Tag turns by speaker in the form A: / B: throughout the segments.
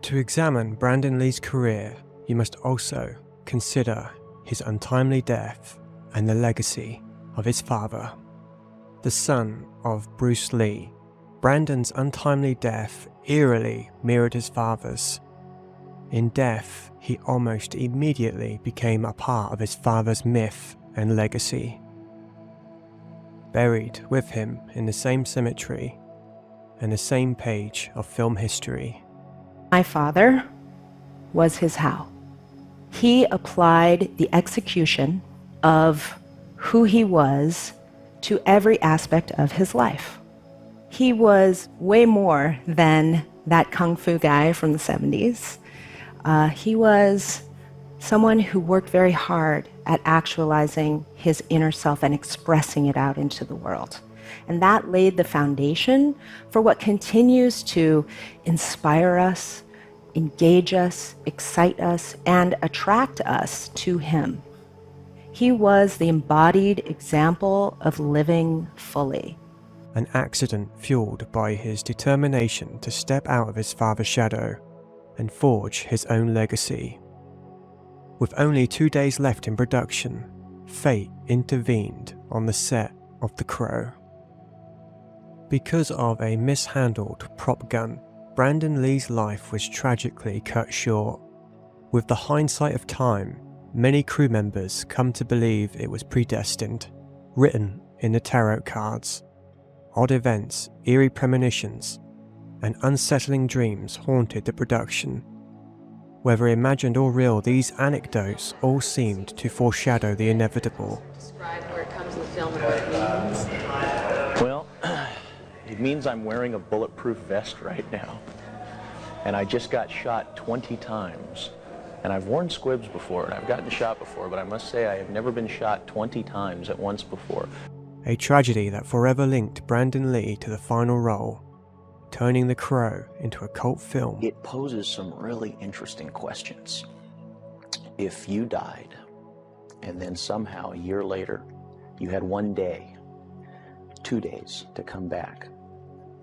A: To examine Brandon Lee's career, you must also consider his untimely death and the legacy of his father. The son of Bruce Lee, Brandon's untimely death eerily mirrored his father's. In death, he almost immediately became a part of his father's myth and legacy. Buried with him in the same cemetery and the same page of film history.
B: My father was his how. He applied the execution of who he was to every aspect of his life. He was way more than that kung fu guy from the 70s. He was someone who worked very hard at actualizing his inner self and expressing it out into the world. And that laid the foundation for what continues to inspire us, engage us, excite us, and attract us to him. He was the embodied example of living fully.
A: An accident fueled by his determination to step out of his father's shadow and forge his own legacy. With only 2 days left in production, fate intervened on the set of The Crow. Because of a mishandled prop gun, Brandon Lee's life was tragically cut short. With the hindsight of time, many crew members come to believe it was predestined, written in the tarot cards. Odd events, eerie premonitions, and unsettling dreams haunted the production. Whether imagined or real, these anecdotes all seemed to foreshadow the inevitable.
C: Describe where it comes in the film and what it means.
D: Well, it means I'm wearing a bulletproof vest right now. And I just got shot 20 times. And I've worn squibs before, and I've gotten shot before, but I must say I have never been shot 20 times at once before.
A: A tragedy that forever linked Brandon Lee to the final role, turning The Crow into a cult film.
D: It poses some really interesting questions. If you died, and then somehow a year later, you had 1 day, 2 days to come back,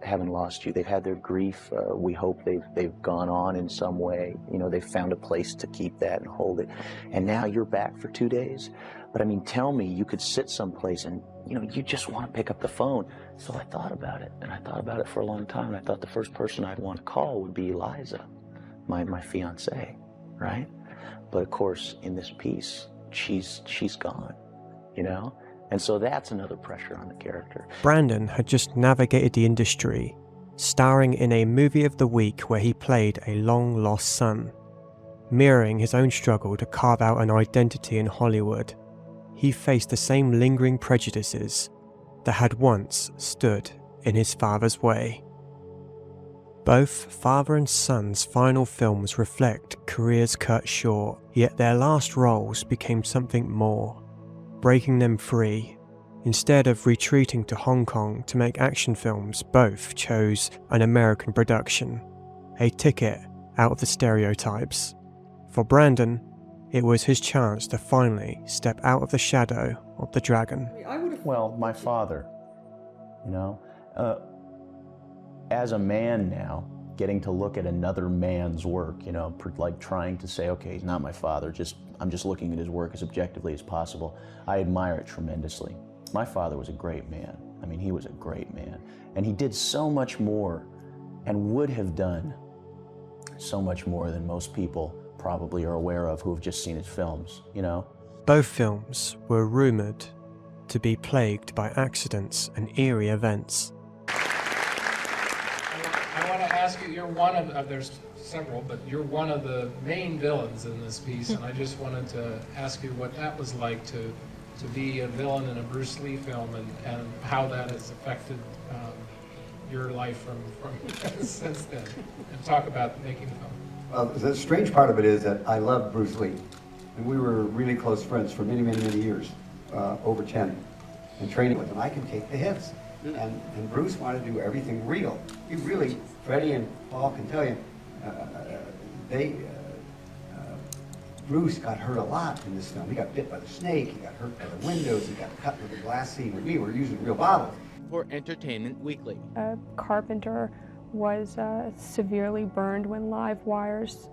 D: having lost you. They've had their grief. We hope they've gone on in some way. You know, they've found a place to keep that and hold it. And now you're back for 2 days. But I mean, tell me, you could sit someplace and, you know, you just want to pick up the phone. So I thought about it, and I thought about it for a long time. And I thought the first person I'd want to call would be Eliza, my fiancée, right? But of course, in this piece, she's gone, you know? And so that's another pressure on the character.
A: Brandon had just navigated the industry, starring in a movie of the week where he played a long-lost son. Mirroring his own struggle to carve out an identity in Hollywood, he faced the same lingering prejudices that had once stood in his father's way. Both father and son's final films reflect careers cut short, yet their last roles became something more, breaking them free. Instead of retreating to Hong Kong to make action films, both chose an American production, a ticket out of the stereotypes. For Brandon, it was his chance to finally step out of the shadow of the dragon.
D: Well, my father, you know, as a man now, getting to look at another man's work, you know, like trying to say, okay, he's not my father, I'm just looking at his work as objectively as possible. I admire it tremendously. My father was a great man. I mean, he was a great man. And he did so much more and would have done so much more than most people probably are aware of who have just seen his films, you know?
A: Both films were rumoured to be plagued by accidents and eerie events.
E: I want to ask you, you're one of, there's several, but you're one of the main villains in this piece, and I just wanted to ask you what that was like to be a villain in a Bruce Lee film, and how that has affected your life from since then, and talk about making the film.
F: The strange part of it is that I love Bruce Lee, and we were really close friends for many, many, many years, over 10, and training with him. I can take the hits, and Bruce wanted to do everything real. He really, Freddie and Paul can tell you, Bruce got hurt a lot in this film. He got bit by the snake, he got hurt by the windows, he got cut with the glass scene with me. We're using real bottles.
G: For Entertainment Weekly.
H: A carpenter
G: was severely burned when live wires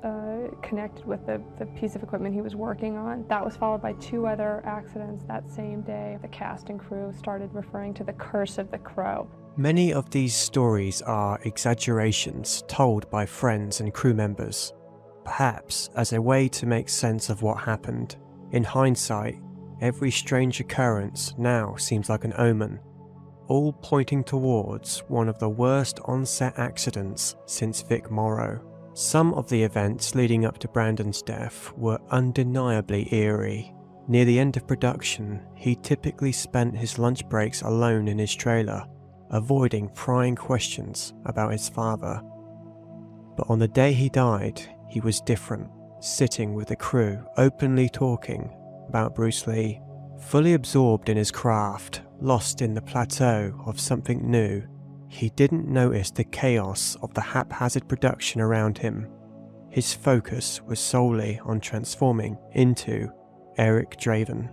G: connected with the piece of equipment he was working on. That was followed by 2 other accidents that same day. The cast and crew started referring to the curse of the crow.
A: Many of these stories are exaggerations told by friends and crew members, perhaps as a way to make sense of what happened. In hindsight, every strange occurrence now seems like an omen, all pointing towards one of the worst on-set accidents since Vic Morrow. Some of the events leading up to Brandon's death were undeniably eerie. Near the end of production, he typically spent his lunch breaks alone in his trailer, avoiding prying questions about his father. But on the day he died, he was different, sitting with the crew, openly talking about Bruce Lee, fully absorbed in his craft, lost in the plateau of something new. He didn't notice the chaos of the haphazard production around him. His focus was solely on transforming into Eric Draven.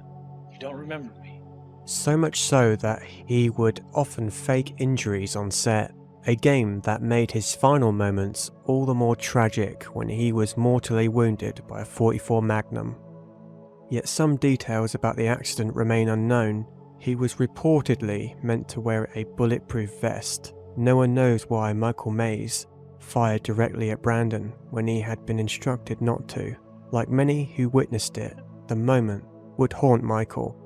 H: You don't remember me.
A: So much so that he would often fake injuries on set, a game that made his final moments all the more tragic when he was mortally wounded by a .44 Magnum. Yet some details about the accident remain unknown. He was reportedly meant to wear a bulletproof vest. No one knows why Michael Mays fired directly at Brandon when he had been instructed not to. Like many who witnessed it, the moment would haunt Michael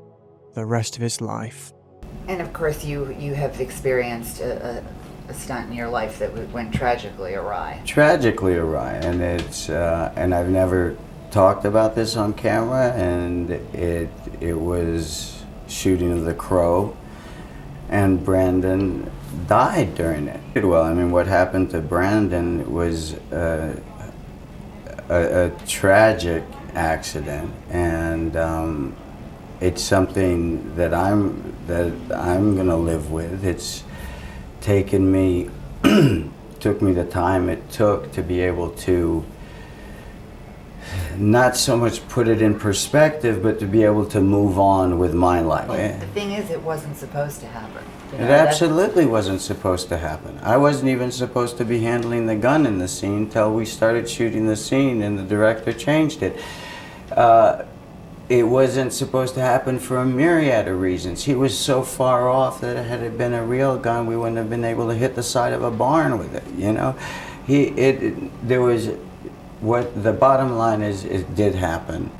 A: the rest of his life.
I: And of course you have experienced a stunt in your life that went tragically awry.
J: Tragically awry, and it's and I've never talked about this on camera, and it was shooting of The Crow, and Brandon died during it. Well, I mean, what happened to Brandon was a tragic accident, and it's something that I'm gonna live with. It's taken me, took me the time it took to be able to not so much put it in perspective, but to be able to move on with my life.
I: The thing is, it wasn't supposed to happen. You know,
J: it absolutely wasn't supposed to happen. I wasn't even supposed to be handling the gun in the scene till we started shooting the scene and the director changed it. It wasn't supposed to happen for a myriad of reasons. He was so far off that had it been a real gun, we wouldn't have been able to hit the side of a barn with it, you know? There was, what the bottom line is, it did happen.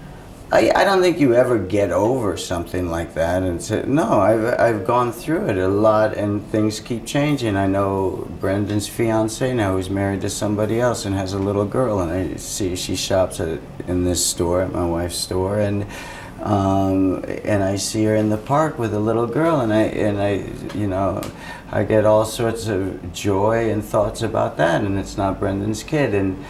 J: I don't think you ever get over something like that and say, no, I've gone through it a lot and things keep changing. I know Brendan's fiance now who's married to somebody else and has a little girl, and I see she shops in this store, at my wife's store, and I see her in the park with a little girl, and I you know, I get all sorts of joy and thoughts about that, and it's not Brendan's kid, and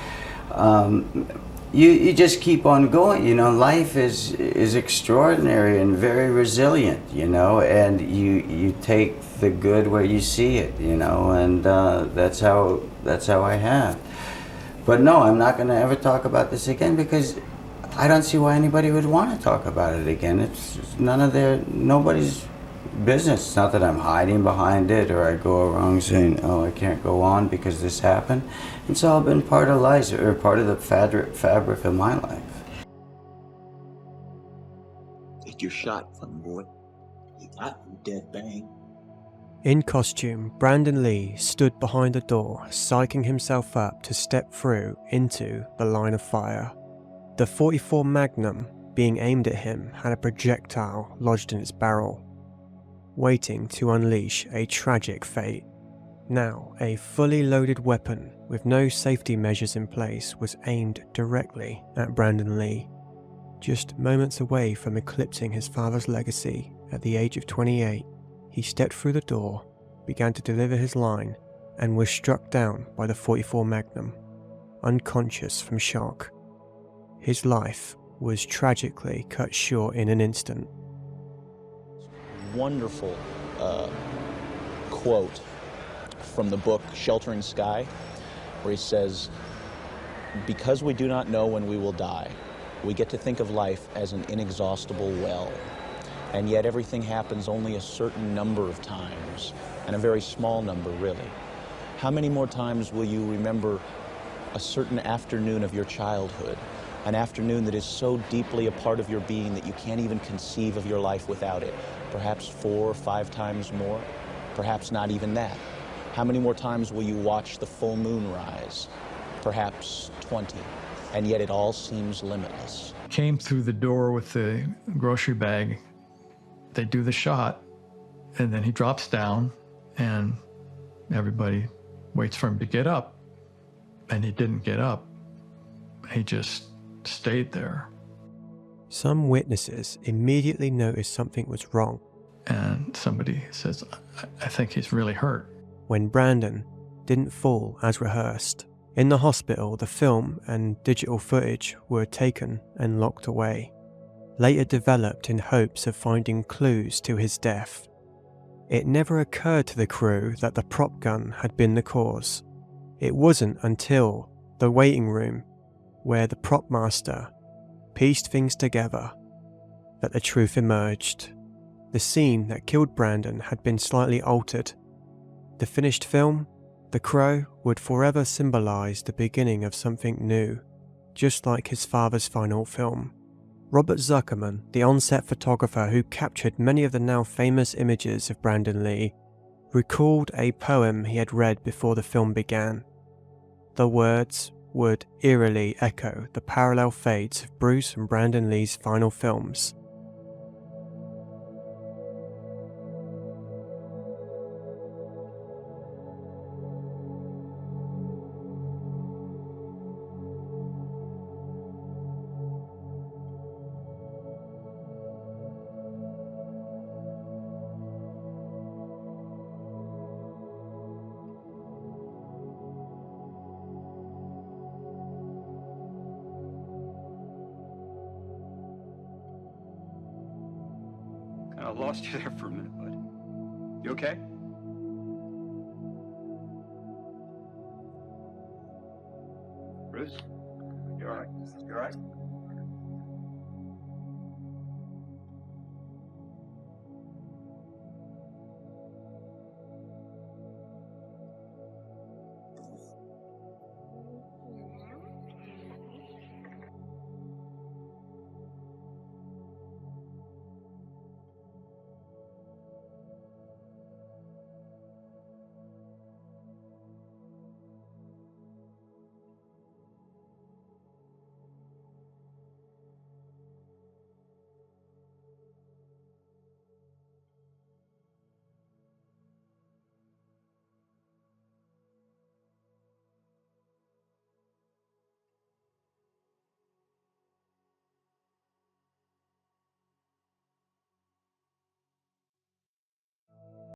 J: you just keep on going, you know. Life is extraordinary and very resilient, you know, and you take the good where you see it, you know, and that's how I have. But no, I'm not going to ever talk about this again because I don't see why anybody would want to talk about it again. It's nobody's business. It's not that I'm hiding behind it or I go around saying, oh, I can't go on because this happened. It's all been part of life, or part of the fabric of my life.
K: Take your shot, fun boy. You got him, dead bang.
A: In costume, Brandon Lee stood behind the door, psyching himself up to step through into the line of fire. The .44 Magnum being aimed at him had a projectile lodged in its barrel, waiting to unleash a tragic fate. Now, a fully loaded weapon with no safety measures in place was aimed directly at Brandon Lee. Just moments away from eclipsing his father's legacy at the age of 28, he stepped through the door, began to deliver his line, and was struck down by the .44 Magnum, unconscious from shock. His life was tragically cut short in an instant.
D: Wonderful quote from the book Sheltering Sky, where he says, because we do not know when we will die, we get to think of life as an inexhaustible well. And yet everything happens only a certain number of times, and a very small number, really. How many more times will you remember a certain afternoon of your childhood, an afternoon that is so deeply a part of your being that you can't even conceive of your life without it? Perhaps 4 or 5 times more, perhaps not even that. How many more times will you watch the full moon rise? Perhaps 20, and yet it all seems limitless.
L: Came through the door with the grocery bag. They do the shot, and then he drops down, and everybody waits for him to get up. And he didn't get up. He just stayed there.
A: Some witnesses immediately noticed something was wrong.
L: And somebody says, I think he's really hurt.
A: When Brandon didn't fall as rehearsed. In the hospital, the film and digital footage were taken and locked away, later developed in hopes of finding clues to his death. It never occurred to the crew that the prop gun had been the cause. It wasn't until the waiting room, where the prop master pieced things together, that the truth emerged. The scene that killed Brandon had been slightly altered. The finished film, The Crow, would forever symbolize the beginning of something new, just like his father's final film. Robert Zuckerman, the on-set photographer who captured many of the now famous images of Brandon Lee, recalled a poem he had read before the film began. The words would eerily echo the parallel fates of Bruce and Brandon Lee's final films.
M: I lost you there for a minute, bud. You okay? Bruce? You all right? You all right?